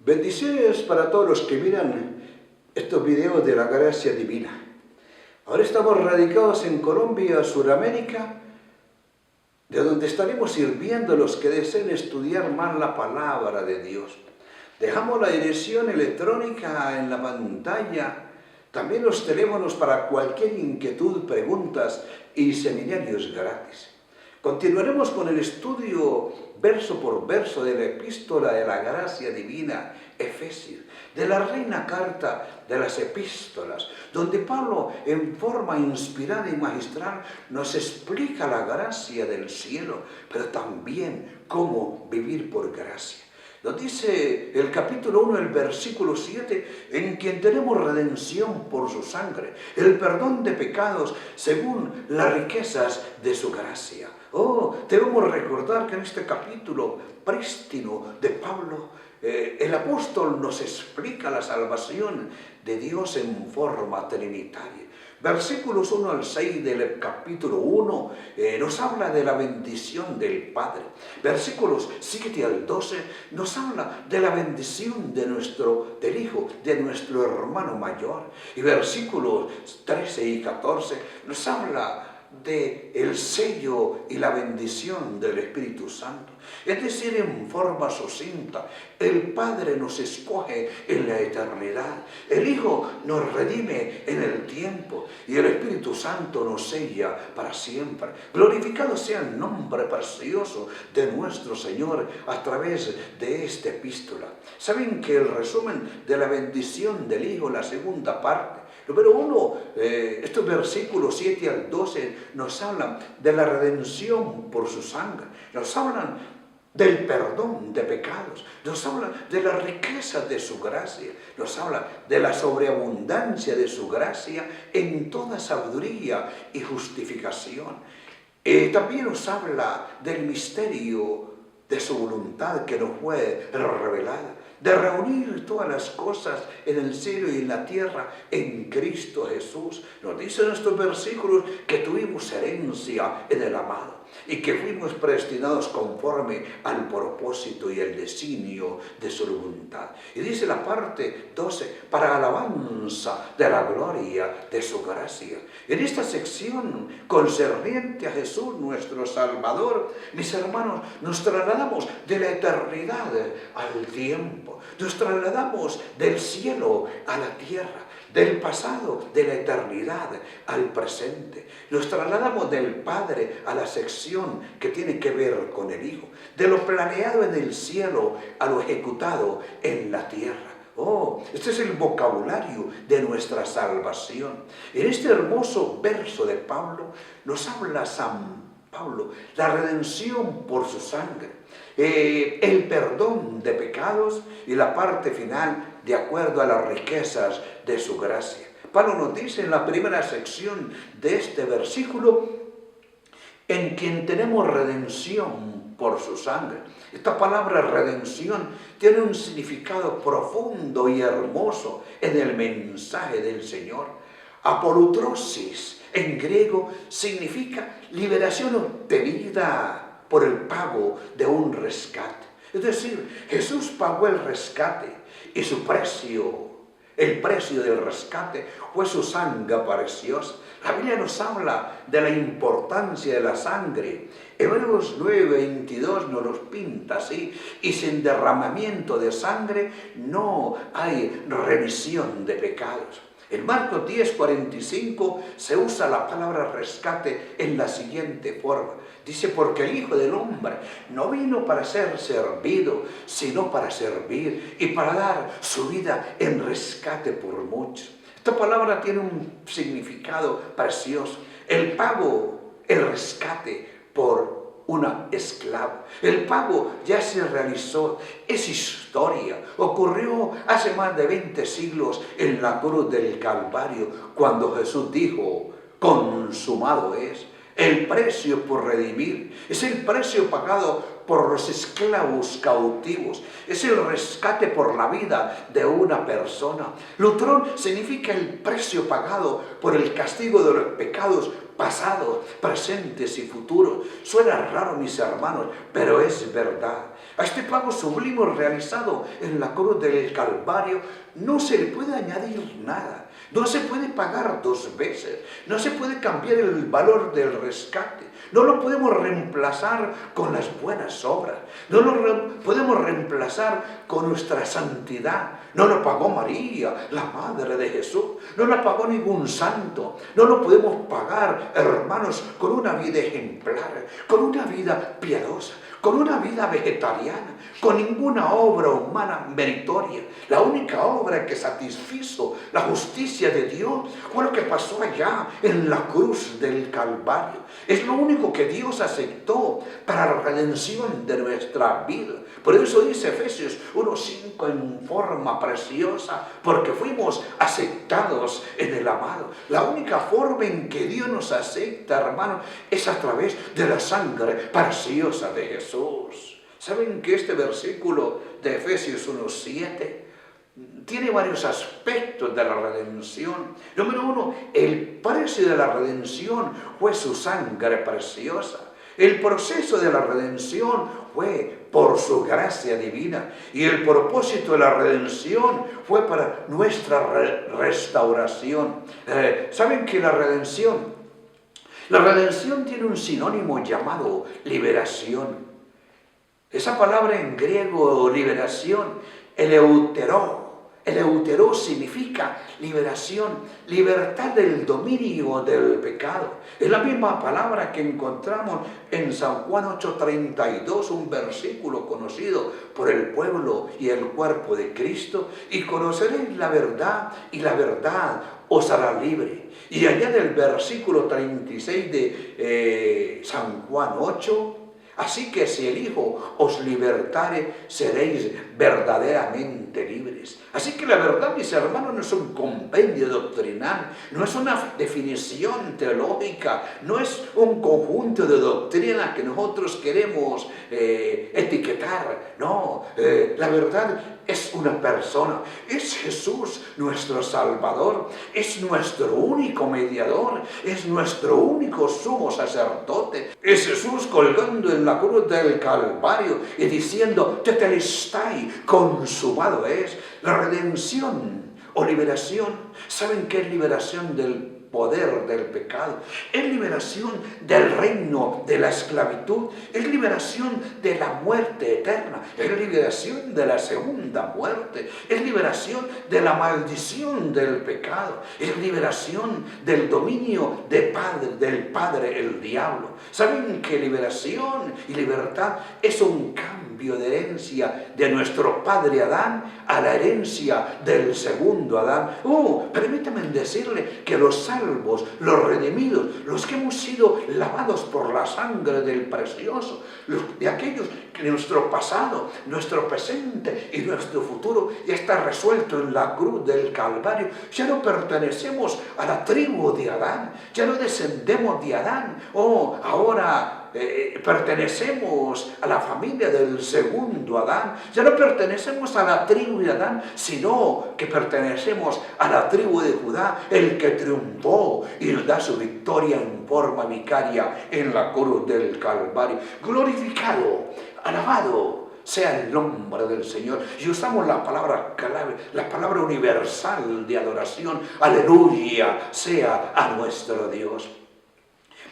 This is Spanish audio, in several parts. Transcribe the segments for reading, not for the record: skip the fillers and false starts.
Bendiciones para todos los que miran estos videos de la gracia divina. Ahora estamos radicados en Colombia, Suramérica, de donde estaremos sirviendo a los que deseen estudiar más la palabra de Dios. Dejamos la dirección electrónica en la pantalla, también los teléfonos para cualquier inquietud, preguntas y seminarios gratis. Continuaremos con el estudio verso por verso de la epístola de la gracia divina, Efesios, de la reina carta de las epístolas, donde Pablo en forma inspirada y magistral nos explica la gracia del cielo, pero también cómo vivir por gracia. Nos dice el capítulo 1, el versículo 7, en quien tenemos redención por su sangre, el perdón de pecados según las riquezas de su gracia. Debemos recordar que en este capítulo prístino de Pablo, el apóstol nos explica la salvación de Dios en forma trinitaria. Versículos 1 al 6 del capítulo 1 nos habla de la bendición del Padre. Versículos 7 al 12 nos habla de la bendición del Hijo, de nuestro hermano mayor. Y versículos 13 y 14 nos habla de el sello y la bendición del Espíritu Santo. Es decir, en forma sucinta, el Padre nos escoge en la eternidad, el Hijo nos redime en el tiempo y el Espíritu Santo nos sella para siempre. Glorificado sea el nombre precioso de nuestro Señor a través de esta epístola. ¿Saben que el resumen de la bendición del Hijo, la segunda parte, número 1, estos versículos 7 al 12 nos hablan de la redención por su sangre, nos hablan del perdón de pecados, nos hablan de la riqueza de su gracia, nos habla de la sobreabundancia de su gracia en toda sabiduría y justificación. También nos habla del misterio de su voluntad que nos fue revelada, de reunir todas las cosas en el cielo y en la tierra en Cristo Jesús. Nos dicen estos versículos que tuvimos herencia en el amado y que fuimos predestinados conforme al propósito y el designio de su voluntad. Y dice la parte 12, para alabanza de la gloria de su gracia. En esta sección concerniente a Jesús nuestro Salvador, mis hermanos, nos trasladamos de la eternidad al tiempo, nos trasladamos del cielo a la tierra, del pasado, de la eternidad al presente. Nos trasladamos del Padre a la sección que tiene que ver con el Hijo, de lo planeado en el cielo a lo ejecutado en la tierra. Este es el vocabulario de nuestra salvación. En este hermoso verso de Pablo nos habla San Pablo, la redención por su sangre, el perdón de pecados y la parte final de acuerdo a las riquezas de su gracia. Pablo nos dice en la primera sección de este versículo, en quien tenemos redención por su sangre. Esta palabra redención tiene un significado profundo y hermoso en el mensaje del Señor. Apolutrosis en griego significa liberación obtenida por el pago de un rescate. Es decir, Jesús pagó el rescate y su precio, el precio del rescate fue su sangre preciosa. La Biblia nos habla de la importancia de la sangre. Hebreos 9:22 nos los pinta así. Y sin derramamiento de sangre no hay remisión de pecados. En Marcos 10:45 se usa la palabra rescate en la siguiente forma. Dice, porque el Hijo del Hombre no vino para ser servido, sino para servir y para dar su vida en rescate por muchos. Esta palabra tiene un significado precioso. El pago, el rescate por una esclava. El pago ya se realizó, es historia. Ocurrió hace más de 20 siglos en la cruz del Calvario, cuando Jesús dijo, consumado es. El precio por redimir, es el precio pagado por los esclavos cautivos, es el rescate por la vida de una persona. Lutrón significa el precio pagado por el castigo de los pecados pasados, presentes y futuros. Suena raro, mis hermanos, pero es verdad. A este pago sublime realizado en la cruz del Calvario no se le puede añadir nada. No se puede pagar dos veces. No se puede cambiar el valor del rescate. No lo podemos reemplazar con las buenas obras. No lo podemos reemplazar con nuestra santidad. No lo pagó María, la Madre de Jesús. No lo pagó ningún santo. No lo podemos pagar, hermanos, con una vida ejemplar, con una vida piadosa, con una vida vegetariana, con ninguna obra humana meritoria. La única obra que satisfizo la justicia de Dios fue lo que pasó allá en la cruz del Calvario. Es lo único que Dios aceptó para la redención de nuestra vida. Por eso dice Efesios 1:5 en forma preciosa, porque fuimos aceptados en el amado. La única forma en que Dios nos acepta, hermanos, es a través de la sangre preciosa de Jesús. ¿Saben que este versículo de Efesios 1:7 tiene varios aspectos de la redención? Número uno, el precio de la redención fue su sangre preciosa. El proceso de la redención fue por su gracia divina. Y el propósito de la redención fue para nuestra restauración. ¿Saben que la redención tiene un sinónimo llamado liberación? Esa palabra en griego, liberación, eleuteró significa liberación, libertad del dominio del pecado. Es la misma palabra que encontramos en San Juan 8:32, un versículo conocido por el pueblo y el cuerpo de Cristo. Y conoceréis la verdad, y la verdad os hará libre. Y añade el versículo 36 de San Juan 8. Así que si el Hijo os libertare, seréis verdaderamente libres. Así que la verdad, mis hermanos, no es un compendio doctrinal, no es una definición teológica, no es un conjunto de doctrinas que nosotros queremos etiquetar. No, la verdad es una persona, es Jesús nuestro Salvador, es nuestro único mediador, es nuestro único sumo sacerdote. Es Jesús colgando en la cruz del Calvario y diciendo, tetelestai, consumado es. La redención o liberación, ¿saben qué es liberación del poder del pecado? Es liberación del reino de la esclavitud, es liberación de la muerte eterna, es liberación de la segunda muerte, es liberación de la maldición del pecado, es liberación del dominio del padre, el diablo. ¿Saben que liberación y libertad es un cambio de herencia de nuestro padre Adán a la herencia del segundo Adán? Permítanme decirle que los salvos, los redimidos, los que hemos sido lavados por la sangre del precioso, de aquellos que nuestro pasado, nuestro presente y nuestro futuro ya está resuelto en la cruz del Calvario, ya no pertenecemos a la tribu de Adán, ya no descendemos de Adán. Ahora pertenecemos a la familia del segundo Adán. Ya no pertenecemos a la tribu de Adán, sino que pertenecemos a la tribu de Judá, el que triunfó y nos da su victoria en forma vicaria en la cruz del Calvario. Glorificado, alabado sea el nombre del Señor. Y usamos la palabra clave, la palabra universal de adoración. Aleluya sea a nuestro Dios.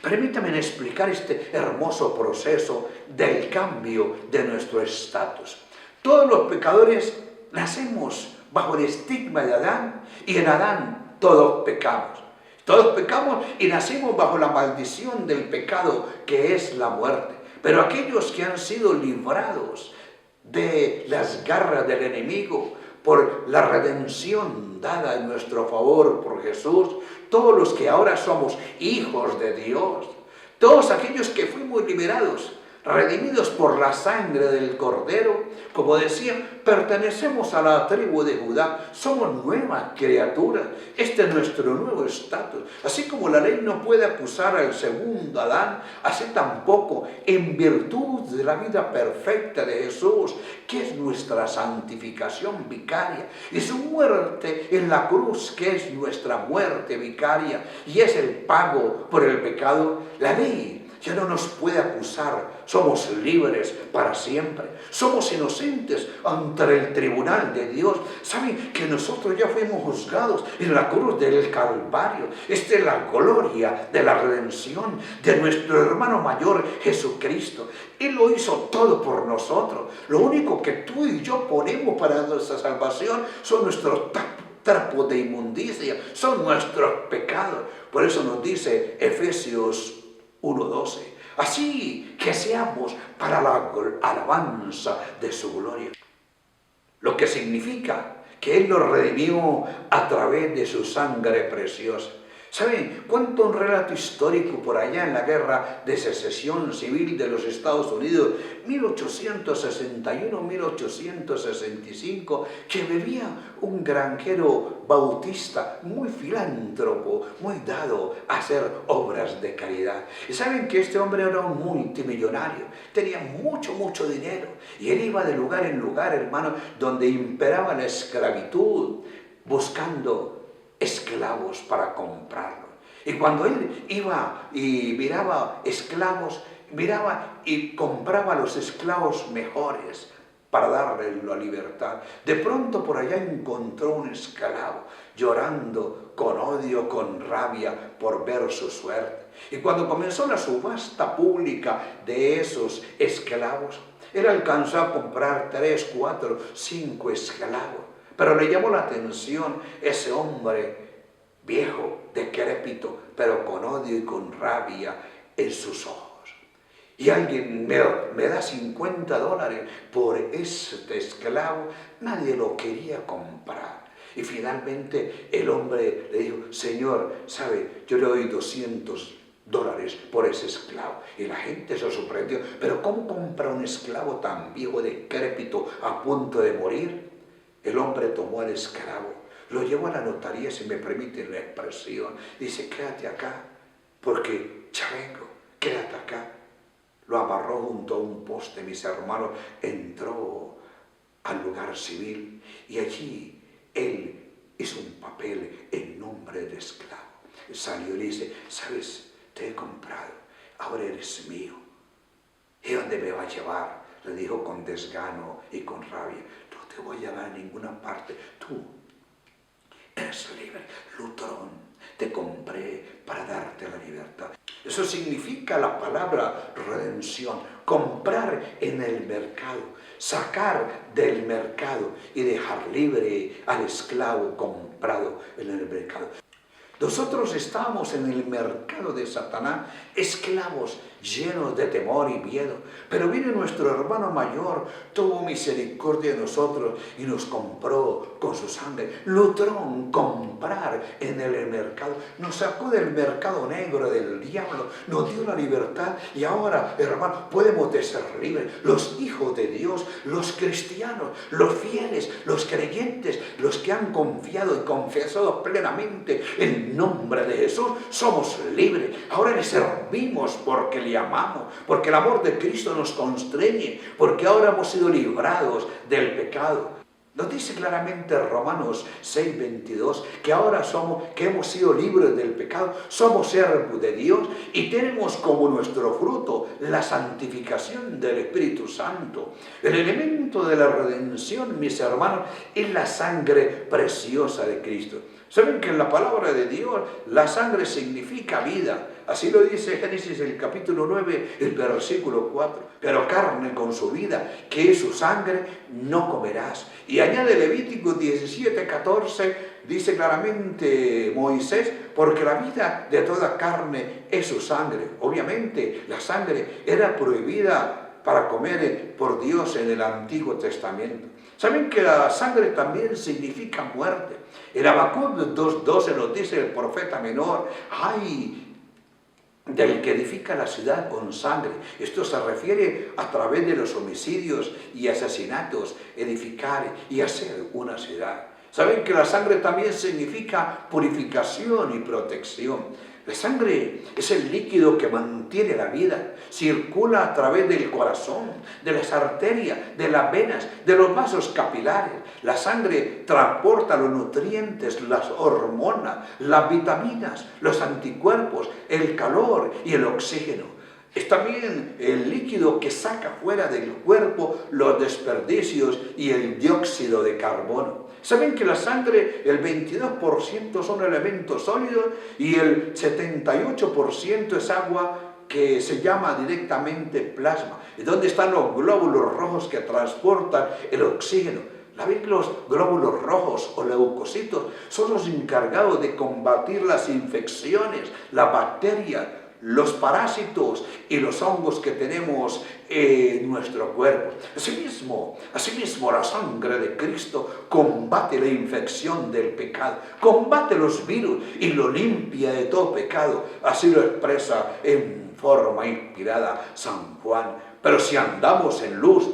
Permítanme explicar este hermoso proceso del cambio de nuestro estatus. Todos los pecadores nacemos bajo el estigma de Adán, y en Adán todos pecamos. Todos pecamos y nacimos bajo la maldición del pecado, que es la muerte. Pero aquellos que han sido librados de las garras del enemigo por la redención dada en nuestro favor por Jesús, todos los que ahora somos hijos de Dios, todos aquellos que fuimos liberados redimidos por la sangre del Cordero, como decía, pertenecemos a la tribu de Judá, somos nuevas criaturas, este es nuestro nuevo estatus. Así como la ley no puede acusar al segundo Adán, así tampoco, en virtud de la vida perfecta de Jesús, que es nuestra santificación vicaria, y su muerte en la cruz, que es nuestra muerte vicaria, y es el pago por el pecado, la ley ya no nos puede acusar, somos libres para siempre, somos inocentes ante el tribunal de Dios. ¿Saben que nosotros ya fuimos juzgados en la cruz del Calvario? Esta es la gloria de la redención de nuestro hermano mayor Jesucristo. Él lo hizo todo por nosotros. Lo único que tú y yo ponemos para nuestra salvación son nuestros trapos de inmundicia, son nuestros pecados. Por eso nos dice Efesios 1:12, así que seamos para la alabanza de su gloria. Lo que significa que Él nos redimió a través de su sangre preciosa. ¿Saben? Cuento un relato histórico por allá en la Guerra de Secesión Civil de los Estados Unidos, 1861-1865, que vivía un granjero bautista, muy filántropo, muy dado a hacer obras de caridad. Y saben que este hombre era un multimillonario, tenía mucho dinero, y él iba de lugar en lugar, hermano, donde imperaba la esclavitud, buscando esclavos para comprarlos. Y cuando él iba y miraba esclavos, miraba y compraba los esclavos mejores para darle la libertad. De pronto por allá encontró un esclavo llorando con odio, con rabia por ver su suerte. Y cuando comenzó la subasta pública de esos esclavos, él alcanzó a comprar 3, 4, 5 esclavos. Pero le llamó la atención ese hombre viejo, decrépito, pero con odio y con rabia en sus ojos. Y alguien me da $50 por este esclavo. Nadie lo quería comprar. Y finalmente el hombre le dijo, Señor, ¿sabe? Yo le doy $200 por ese esclavo. Y la gente se sorprendió. Pero ¿cómo compra un esclavo tan viejo, decrépito, a punto de morir? El hombre tomó al esclavo, lo llevó a la notaría, si me permiten la expresión. Dice, quédate acá, porque ya vengo, quédate acá. Lo amarró junto a un poste, mis hermanos, entró al lugar civil y allí él hizo un papel en nombre del esclavo. Salió y le dice, ¿sabes? Te he comprado, ahora eres mío. ¿Y dónde me va a llevar? Le dijo con desgano y con rabia. No te voy a llevar a ninguna parte. Tú eres libre. Lutrón, te compré para darte la libertad. Eso significa la palabra redención. Comprar en el mercado, sacar del mercado y dejar libre al esclavo comprado en el mercado. Nosotros estábamos en el mercado de Satanás, esclavos llenos de temor y miedo. Pero vino nuestro hermano mayor, tuvo misericordia de nosotros y nos compró con su sangre. Lutrón, comprar en el mercado. Nos sacó del mercado negro del diablo, nos dio la libertad y ahora, hermano, podemos ser libres. Los hijos de Dios, los cristianos, los fieles, los creyentes, los que han confiado y confesado plenamente en nombre de Jesús, somos libres. Ahora le servimos porque le amamos, porque el amor de Cristo nos constreñe, porque ahora hemos sido librados del pecado. Nos dice claramente Romanos 6:22 que ahora que hemos sido libres del pecado, somos siervos de Dios y tenemos como nuestro fruto la santificación del Espíritu Santo. El elemento de la redención, mis hermanos, es la sangre preciosa de Cristo. ¿Saben que en la palabra de Dios la sangre significa vida? Así lo dice Génesis el capítulo 9, el versículo 4. Pero carne con su vida, que es su sangre, no comerás. Y añade Levítico 17:14, dice claramente Moisés, porque la vida de toda carne es su sangre. Obviamente la sangre era prohibida para comer por Dios en el Antiguo Testamento. ¿Saben que la sangre también significa muerte? En Habacuc 2:12 nos dice el profeta menor, ¡ay! del que edifica la ciudad con sangre. Esto se refiere a través de los homicidios y asesinatos, edificar y hacer una ciudad. Saben que la sangre también significa purificación y protección. La sangre es el líquido que mantiene la vida, circula a través del corazón, de las arterias, de las venas, de los vasos capilares. La sangre transporta los nutrientes, las hormonas, las vitaminas, los anticuerpos, el calor y el oxígeno. Es también el líquido que saca fuera del cuerpo los desperdicios y el dióxido de carbono. ¿Saben que la sangre, el 22% son elementos sólidos y el 78% es agua que se llama directamente plasma? ¿Y dónde están los glóbulos rojos que transportan el oxígeno? Los glóbulos rojos o leucocitos son los encargados de combatir las infecciones, las bacterias, los parásitos y los hongos que tenemos en nuestro cuerpo. Asimismo, la sangre de Cristo combate la infección del pecado, combate los virus y lo limpia de todo pecado. Así lo expresa en forma inspirada San Juan. Pero si andamos en luz,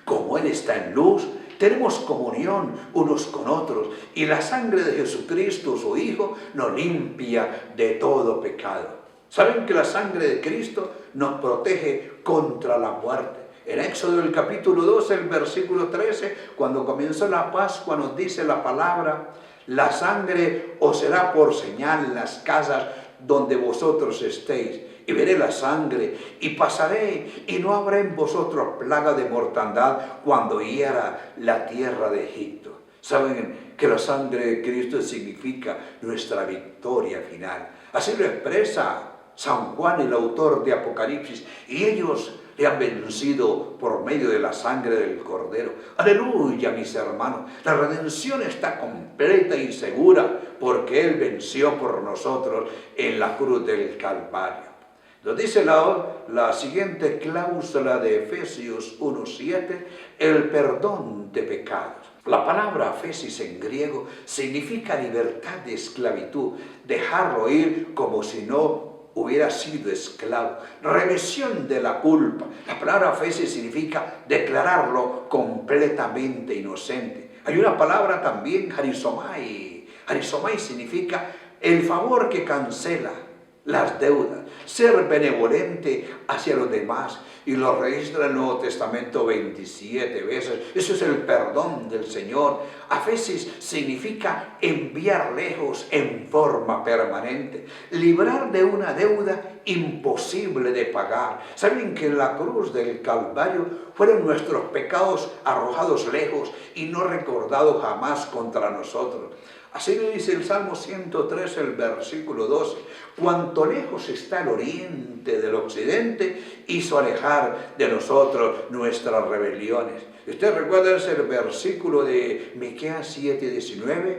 como Él está en luz, tenemos comunión unos con otros y la sangre de Jesucristo, su Hijo, nos limpia de todo pecado. ¿Saben que la sangre de Cristo nos protege contra la muerte? En Éxodo el capítulo 12, el versículo 13, cuando comenzó la Pascua, nos dice la palabra: la sangre os será por señal en las casas donde vosotros estéis. Y veré la sangre, y pasaré, y no habrá en vosotros plaga de mortandad cuando hiera la tierra de Egipto. Saben que la sangre de Cristo significa nuestra victoria final. Así lo expresa San Juan, el autor de Apocalipsis, y ellos le han vencido por medio de la sangre del Cordero. Aleluya, mis hermanos, la redención está completa y segura porque Él venció por nosotros en la cruz del Calvario. Nos dice la siguiente cláusula de Efesios 1:7, el perdón de pecados. La palabra afesis en griego significa libertad de esclavitud, dejarlo ir como si no hubiera sido esclavo, remisión de la culpa. La palabra afesis significa declararlo completamente inocente. Hay una palabra también, harizomai. Harizomai significa el favor que cancela las deudas, ser benevolente hacia los demás, y lo registra el Nuevo Testamento 27 veces. Eso es el perdón del Señor. Afesis significa enviar lejos en forma permanente, librar de una deuda imposible de pagar. ¿Saben que en la cruz del Calvario fueron nuestros pecados arrojados lejos y no recordados jamás contra nosotros? Así lo dice el Salmo 103, el versículo 12. Cuanto lejos está el oriente del occidente, hizo alejar de nosotros nuestras rebeliones. ¿Usted recuerda ese versículo de Miqueas 7:19?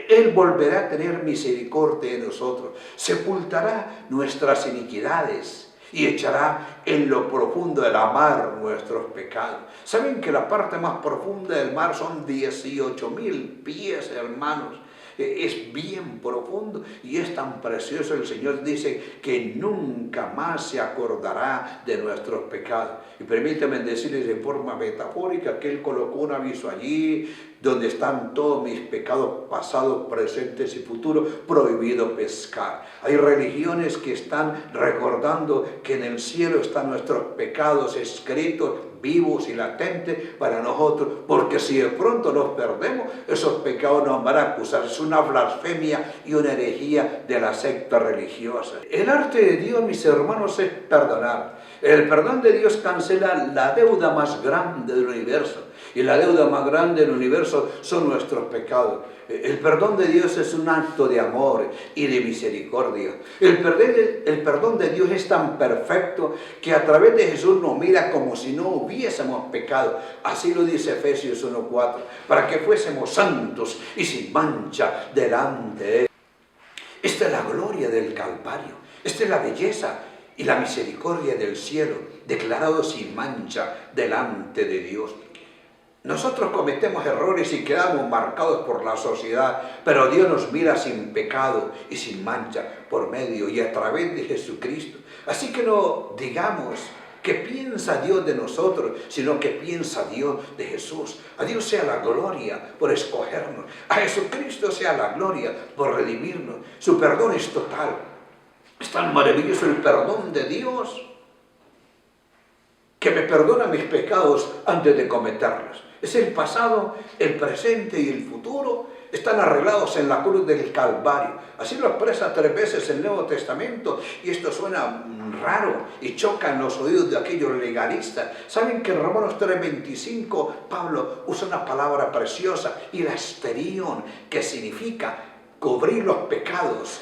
Él volverá a tener misericordia de nosotros, sepultará nuestras iniquidades y echará en lo profundo del mar nuestros pecados. ¿Saben que la parte más profunda del mar son 18,000 pies, hermanos? Es bien profundo y es tan precioso. El Señor dice que nunca más se acordará de nuestros pecados. Y permítanme decirles en forma metafórica que Él colocó un aviso allí donde están todos mis pecados pasados, presentes y futuros, prohibido pescar. Hay religiones que están recordando que en el cielo están nuestros pecados escritos, vivos y latentes para nosotros, porque si de pronto nos perdemos, esos pecados nos van a acusar. Es una blasfemia y una herejía de la secta religiosa. El arte de Dios, mis hermanos, es perdonar. El perdón de Dios cancela la deuda más grande del universo. Y la deuda más grande del universo son nuestros pecados. El perdón de Dios es un acto de amor y de misericordia. El perdón de Dios es tan perfecto que a través de Jesús nos mira como si no hubiésemos pecado. Así lo dice Efesios 1:4, para que fuésemos santos y sin mancha delante de Él. Esta es la gloria del Calvario. Esta es la belleza y la misericordia del cielo, declarado sin mancha delante de Dios. Nosotros cometemos errores y quedamos marcados por la sociedad, pero Dios nos mira sin pecado y sin mancha por medio y a través de Jesucristo. Así que no digamos qué piensa Dios de nosotros, sino que piensa Dios de Jesús. A Dios sea la gloria por escogernos. A Jesucristo sea la gloria por redimirnos. Su perdón es total. Es tan maravilloso el perdón de Dios que me perdona mis pecados antes de cometerlos. Es el pasado, el presente y el futuro están arreglados en la cruz del Calvario. Así lo expresa 3 veces el Nuevo Testamento, y esto suena raro y choca en los oídos de aquellos legalistas. ¿Saben que en Romanos 3:25 Pablo usa una palabra preciosa, hilasterión, que significa cubrir los pecados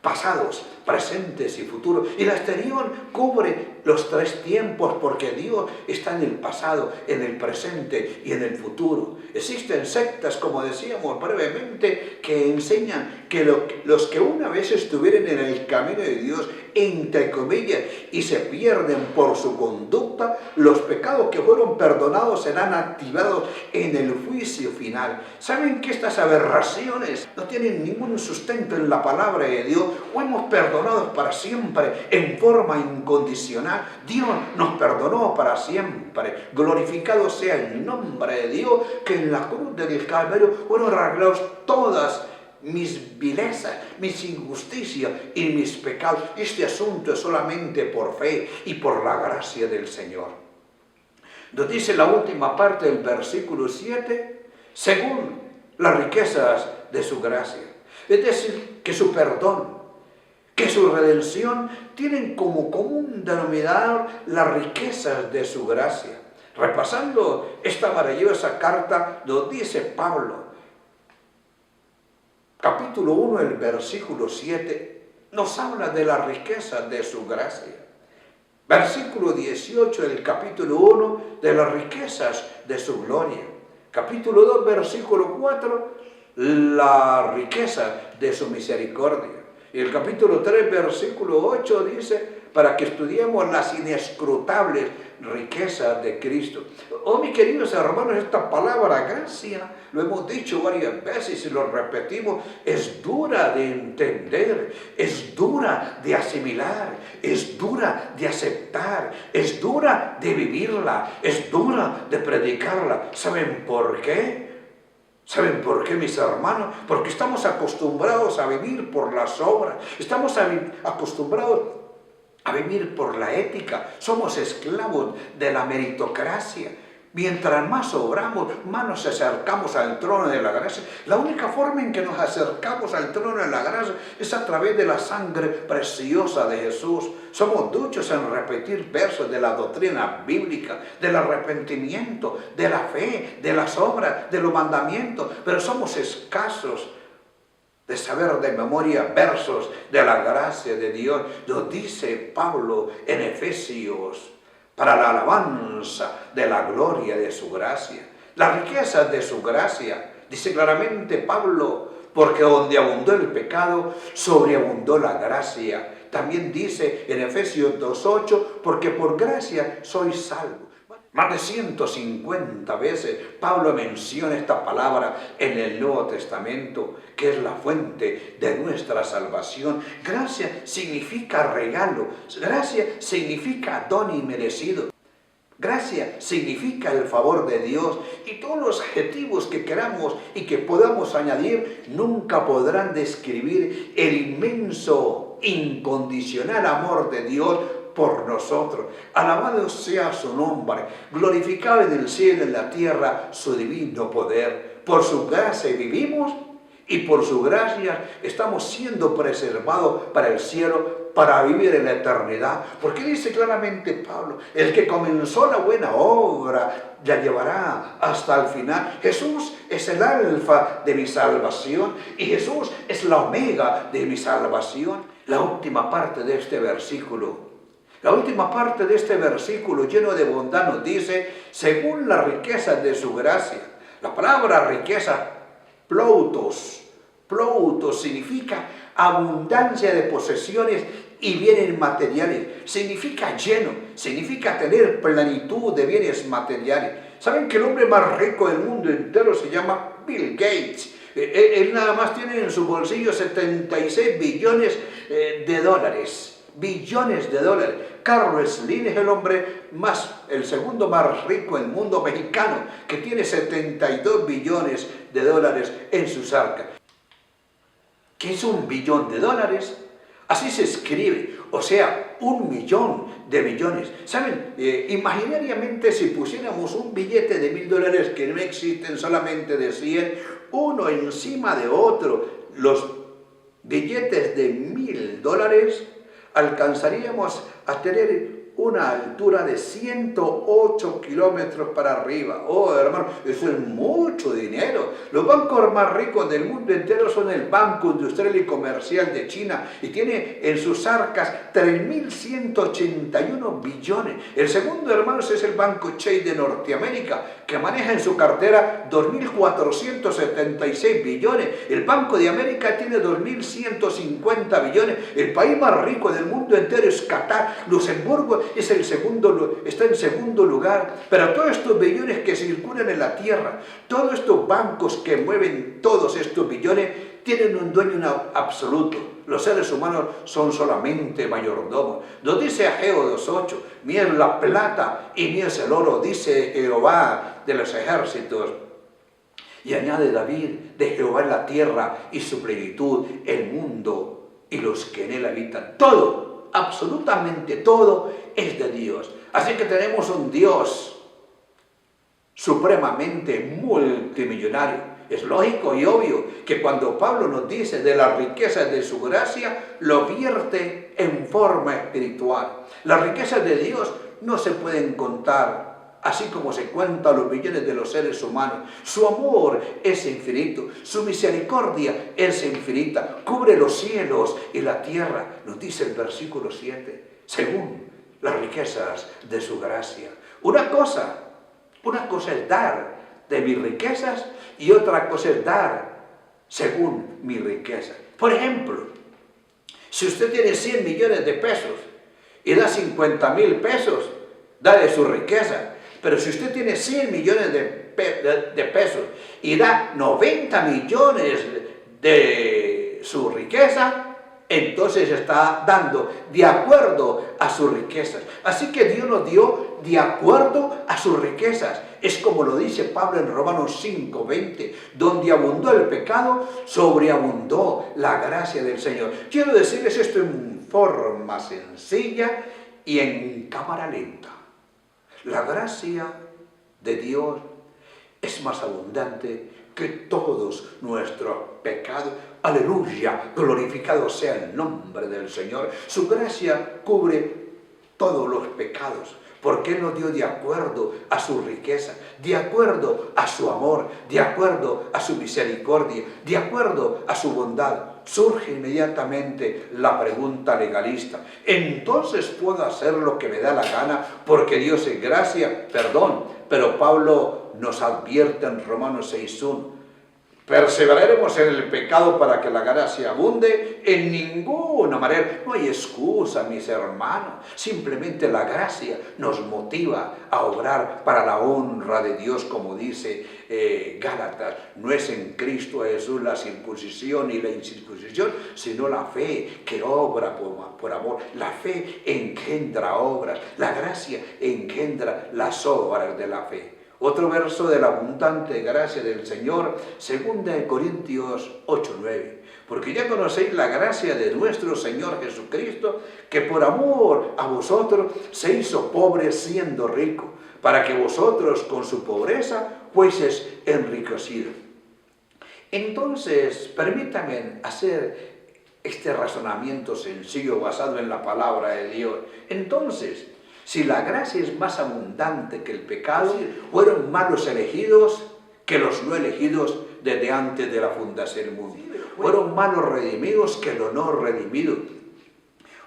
pasados, presentes y futuros? Y la exterior cubre los 3 tiempos, porque Dios está en el pasado, en el presente y en el futuro. Existen sectas, como decíamos brevemente, que enseñan que los que una vez estuvieron en el camino de Dios, entre comillas, y se pierden por su conducta, los pecados que fueron perdonados serán activados en el juicio final. ¿Saben que estas aberraciones no tienen ningún sustento en la palabra de Dios? Fuimos perdonados para siempre, en forma incondicional. Dios nos perdonó para siempre. Glorificado sea el nombre de Dios, que en la cruz del Calvario fueron arreglados todas mis vilezas, mis injusticias y mis pecados. Este asunto es solamente por fe y por la gracia del Señor. Nos dice la última parte del versículo 7, según las riquezas de su gracia. Es decir, que su perdón, que su redención tienen como común denominador las riquezas de su gracia. Repasando esta maravillosa carta, nos dice Pablo, capítulo 1, el versículo 7, nos habla de las riquezas de su gracia. Versículo 18 del capítulo 1, de las riquezas de su gloria. Capítulo 2, versículo 4, la riqueza de su misericordia. Y el capítulo 3, versículo 8 dice, para que estudiemos las inescrutables riquezas de Cristo. Oh, mis queridos hermanos, esta palabra gracia, lo hemos dicho varias veces y lo repetimos, es dura de entender, es dura de asimilar, es dura de aceptar, es dura de vivirla, es dura de predicarla. ¿Saben por qué? ¿Saben por qué, mis hermanos? Porque estamos acostumbrados a vivir por las obras, estamos acostumbrados a vivir por la ética, somos esclavos de la meritocracia. Mientras más obramos, más nos acercamos al trono de la gracia. La única forma en que nos acercamos al trono de la gracia es a través de la sangre preciosa de Jesús. Somos duchos en repetir versos de la doctrina bíblica, del arrepentimiento, de la fe, de las obras, de los mandamientos, pero somos escasos de saber de memoria versos de la gracia de Dios. Nos dice Pablo en Efesios, para la alabanza de la gloria de su gracia. Las riquezas de su gracia, dice claramente Pablo, porque donde abundó el pecado, sobreabundó la gracia. También dice en Efesios 2:8, porque por gracia sois salvos. Más de 150 veces Pablo menciona esta palabra en el Nuevo Testamento, que es la fuente de nuestra salvación. Gracia significa regalo, gracia significa don inmerecido. Gracia significa el favor de Dios, y todos los adjetivos que queramos y que podamos añadir nunca podrán describir el inmenso, incondicional amor de Dios por nosotros. Alabado sea su nombre, glorificado en el cielo y en la tierra su divino poder. Por su gracia vivimos y por su gracia estamos siendo preservados para el cielo, para vivir en la eternidad. Porque dice claramente Pablo, el que comenzó la buena obra la llevará hasta el final. Jesús es el alfa de mi salvación y Jesús es la omega de mi salvación. La última parte de este versículo, lleno de bondad nos dice, según las riquezas de su gracia. La palabra riqueza, ploutos significa abundancia de posesiones y bienes materiales. Significa lleno, significa tener plenitud de bienes materiales. ¿Saben que el hombre más rico del mundo entero se llama Bill Gates? Él nada más tiene en su bolsillo 76 billones de dólares. Billones de dólares. Carlos Slim es el segundo más rico en el mundo mexicano, que tiene 72 billones de dólares en sus arcas. ¿Qué es $1 billón? Así se escribe, o sea, 1 millón de millones. ¿Saben? Imaginariamente, si pusiéramos un billete de $1000 que no existen, solamente de 100, uno encima de otro, los billetes de $1000, alcanzaríamos a tener una altura de 108 kilómetros para arriba. Oh, hermano, eso es mucho dinero. Los bancos más ricos del mundo entero son el Banco Industrial y Comercial de China, y tiene en sus arcas 3.181 billones. El segundo, hermanos, es el Banco Chase de Norteamérica, que maneja en su cartera 2.476 billones. El Banco de América tiene 2.150 billones. El país más rico del mundo entero es Qatar. Luxemburgo está en segundo lugar. Pero todos estos billones que circulan en la tierra, todos estos bancos que mueven todos estos billones, tienen un dueño absoluto. Los seres humanos son solamente mayordomos. Nos dice Ageo 2:8, mía es la plata y mía es el oro, dice Jehová de los ejércitos. Y añade David, de Jehová es la tierra y su plenitud, el mundo y los que en él habitan. Todo, absolutamente todo es de Dios. Así que tenemos un Dios supremamente multimillonario. Es lógico y obvio que cuando Pablo nos dice de las riquezas de su gracia, lo vierte en forma espiritual. Las riquezas de Dios no se pueden contar, así como se cuentan los billones de los seres humanos. Su amor es infinito, su misericordia es infinita, cubre los cielos y la tierra, nos dice el versículo 7, según las riquezas de su gracia. Una cosa es dar de mis riquezas y otra cosa es dar según mi riqueza. Por ejemplo, si usted tiene 100 millones de pesos y da 50,000 pesos, da de su riqueza. Pero si usted tiene 100 millones de pesos y da 90 millones de su riqueza, entonces está dando de acuerdo a sus riquezas. Así que Dios nos dio de acuerdo a sus riquezas. Es como lo dice Pablo en Romanos 5:20, donde abundó el pecado, sobreabundó la gracia del Señor. Quiero decirles esto en forma sencilla y en cámara lenta. La gracia de Dios es más abundante que todos nuestros pecados. Aleluya, glorificado sea el nombre del Señor. Su gracia cubre todos los pecados, porque Él nos dio de acuerdo a su riqueza, de acuerdo a su amor, de acuerdo a su misericordia, de acuerdo a su bondad. Surge inmediatamente la pregunta legalista: ¿entonces puedo hacer lo que me da la gana porque Dios es gracia? Perdón, pero Pablo nos advierte en Romanos 6:1: perseveraremos en el pecado para que la gracia abunde. En ninguna manera. No hay excusa, mis hermanos. Simplemente la gracia nos motiva a obrar para la honra de Dios, como dice Gálatas. No es en Cristo Jesús la circuncisión y la incircuncisión, sino la fe que obra por amor. La fe engendra obras. La gracia engendra las obras de la fe. Otro verso de la abundante gracia del Señor, 2 Corintios 8:9. Porque ya conocéis la gracia de nuestro Señor Jesucristo, que por amor a vosotros se hizo pobre siendo rico, para que vosotros con su pobreza fueseis enriquecidos. Entonces, permítanme hacer este razonamiento sencillo basado en la palabra de Dios. Entonces, si la gracia es más abundante que el pecado, fueron más los elegidos que los no elegidos desde antes de la fundación del mundo. Fueron más los redimidos que los no redimidos.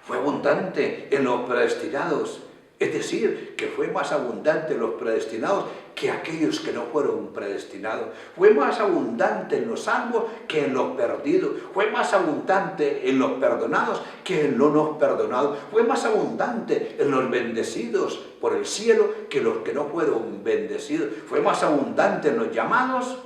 Fue abundante en los predestinados Es decir, que fue más abundante en los predestinados que aquellos que no fueron predestinados. Fue más abundante en los salvos que en los perdidos. Fue más abundante en los perdonados que en los no perdonados. Fue más abundante en los bendecidos por el cielo que los que no fueron bendecidos. Fue más abundante en los llamados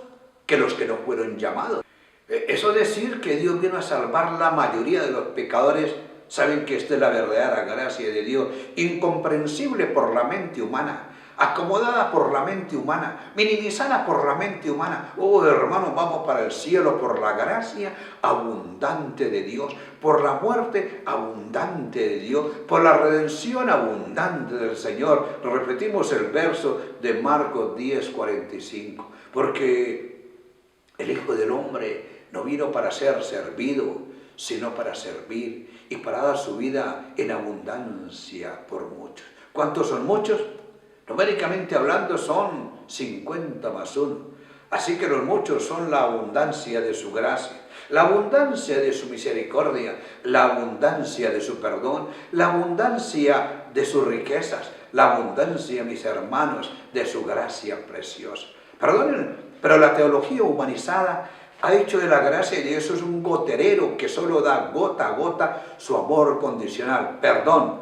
que los que no fueron llamados. Eso es decir que Dios vino a salvar la mayoría de los pecadores. Saben que esta es la verdadera gracia de Dios, incomprensible por la mente humana, acomodada por la mente humana, minimizada por la mente humana. Oh, hermanos, vamos para el cielo por la gracia abundante de Dios, por la muerte abundante de Dios, por la redención abundante del Señor. Repetimos el verso de Marcos 10:45, porque el Hijo del Hombre no vino para ser servido, sino para servir y para dar su vida en abundancia por muchos. ¿Cuántos son muchos? Numéricamente hablando son 50 más 1. Así que los muchos son la abundancia de su gracia, la abundancia de su misericordia, la abundancia de su perdón, la abundancia de sus riquezas, la abundancia, mis hermanos, de su gracia preciosa. Perdonen, pero la teología humanizada ha hecho de la gracia de Dios es un goterero que solo da gota a gota su amor condicional, perdón.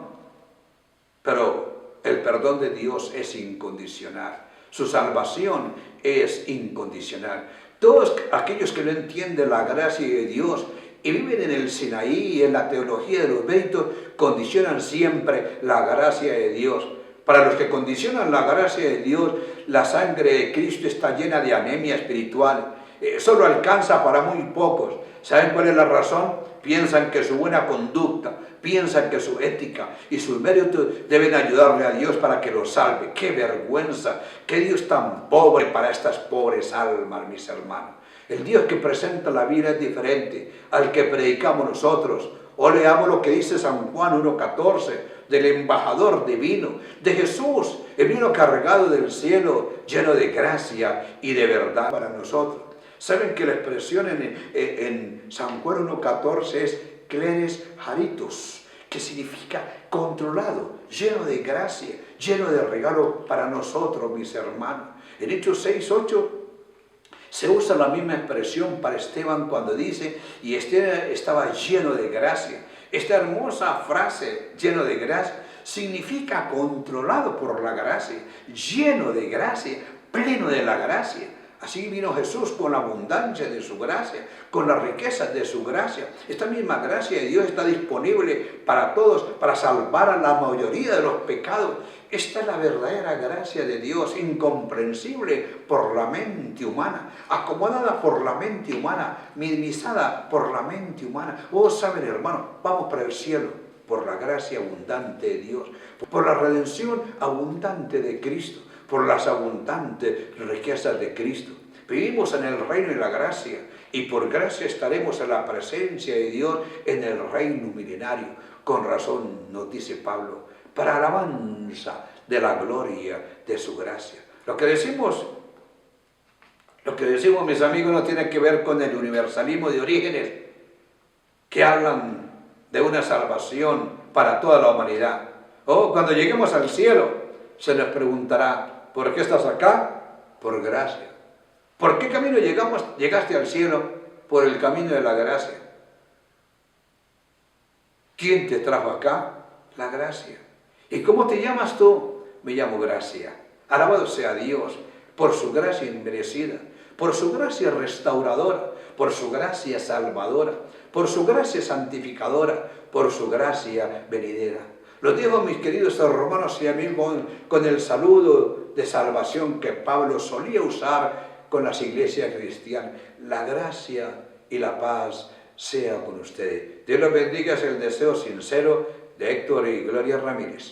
Pero el perdón de Dios es incondicional, su salvación es incondicional. Todos aquellos que no entienden la gracia de Dios y viven en el Sinaí y en la teología de los méritos, condicionan siempre la gracia de Dios. Para los que condicionan la gracia de Dios, la sangre de Cristo está llena de anemia espiritual. Solo alcanza para muy pocos. ¿Saben cuál es la razón? Piensan que su buena conducta, piensan que su ética y sus méritos deben ayudarle a Dios para que los salve. ¡Qué vergüenza! ¡Qué Dios tan pobre para estas pobres almas, mis hermanos! El Dios que presenta la vida es diferente al que predicamos nosotros. O leamos lo que dice San Juan 1:14, del embajador divino, de Jesús, el vino cargado del cielo, lleno de gracia y de verdad para nosotros. ¿Saben que la expresión en San Juan 1:14 es kleres haritos, que significa controlado, lleno de gracia, lleno de regalo para nosotros, mis hermanos? En Hechos 6:8 se usa la misma expresión para Esteban cuando dice, y Esteban estaba lleno de gracia. Esta hermosa frase, lleno de gracia, significa controlado por la gracia, lleno de gracia, pleno de la gracia. Así vino Jesús con la abundancia de su gracia, con las riquezas de su gracia. Esta misma gracia de Dios está disponible para todos, para salvar a la mayoría de los pecados. Esta es la verdadera gracia de Dios, incomprensible por la mente humana, acomodada por la mente humana, minimizada por la mente humana. Oh, saben, hermanos, vamos para el cielo por la gracia abundante de Dios, por la redención abundante de Cristo, por las abundantes riquezas de Cristo. Vivimos en el reino de la gracia y por gracia estaremos en la presencia de Dios en el reino milenario. Con razón nos dice Pablo, para alabanza de la gloria de su gracia. Lo que decimos, mis amigos, no tiene que ver con el universalismo de Orígenes, que hablan de una salvación para toda la humanidad. Oh, cuando lleguemos al cielo, se nos preguntará, ¿por qué estás acá? Por gracia. ¿Por qué camino llegaste al cielo? Por el camino de la gracia. ¿Quién te trajo acá? La gracia. ¿Y cómo te llamas tú? Me llamo Gracia. Alabado sea Dios por su gracia inmerecida, por su gracia restauradora, por su gracia salvadora, por su gracia santificadora, por su gracia venidera. Lo digo, mis queridos hermanos y amigos, con el saludo de salvación que Pablo solía usar con las iglesias cristianas. La gracia y la paz sea con ustedes. Dios los bendiga, es el deseo sincero de Héctor y Gloria Ramírez.